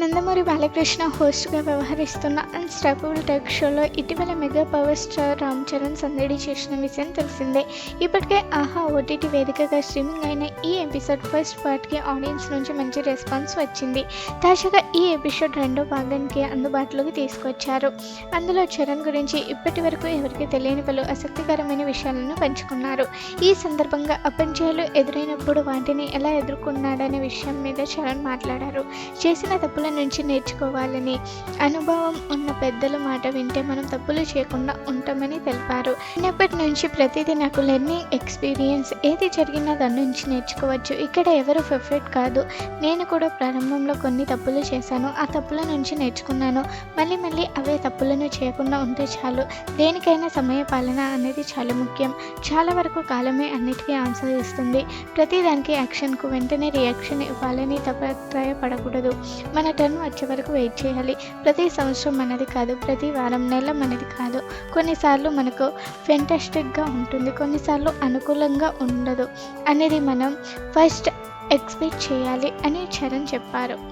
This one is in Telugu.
నందమూరి బాలకృష్ణ హోస్ట్గా వ్యవహరిస్తున్న అన్స్టాపబుల్ టాక్ షోలో ఇటీవల mega power star Ram Charan సందడి చేసిన విషయం తెలిసిందే. ఇప్పటికే ఆహా ఓటీటీ వేదికగా స్ట్రీమింగ్ అయిన ఈ ఎపిసోడ్ ఫస్ట్ పార్ట్కి ఆడియన్స్ నుంచి మంచి రెస్పాన్స్ వచ్చింది. తాజాగా ఈ ఎపిసోడ్ రెండో భాగానికి అందుబాటులోకి తీసుకొచ్చారు. అందులో చరణ్ గురించి ఇప్పటి వరకు ఎవరికి తెలియని పలు ఆసక్తికరమైన విషయాలను పంచుకున్నారు. ఈ సందర్భంగా అపంజయాలు ఎదురైనప్పుడు వాటిని ఎలా ఎదుర్కొన్నాడనే విషయం మీద చరణ్ మాట్లాడారు. చేసిన తప్పుల నుంచి నేర్చుకోవాలని, అనుభవం ఉన్న పెద్దల మాట వింటే మనం తప్పులు చేయకుండా ఉంటామని తెలిపారు. చిన్నప్పటి నుంచి ప్రతిదీ నాకు లెర్నింగ్ ఎక్స్పీరియన్స్, ఏది జరిగినా దాని నుంచి నేర్చుకోవచ్చు. ఇక్కడ ఎవరు పర్ఫెక్ట్ కాదు. నేను కూడా ప్రారంభంలో కొన్ని తప్పులు చేశాను. ఆ తప్పుల నుంచి నేర్చుకున్నాను. మళ్ళీ అవే తప్పులను చేయకుండా ఉంటే చాలు. దేనికైనా సమయ పాలన అనేది చాలా ముఖ్యం. చాలా వరకు కాలమే అన్నిటికీ ఆన్సర్ ఇస్తుంది. ప్రతిదానికి యాక్షన్కు వెంటనే రియాక్షన్ ఇవ్వాలని తపత్రయపడకూడదు. మన టర్న్ వచ్చే వరకు వెయిట్ చేయాలి. ప్రతి సంవత్సరం మనది కాదు, ప్రతి వారం నెల మనది కాదు. కొన్నిసార్లు మనకు ఫెంటాస్టిక్గా ఉంటుంది, కొన్నిసార్లు అనుకూలంగా ఉండదు అనేది మనం ఫస్ట్ ఎక్స్పెక్ట్ చేయాలి అని చరణ్ చెప్పారు.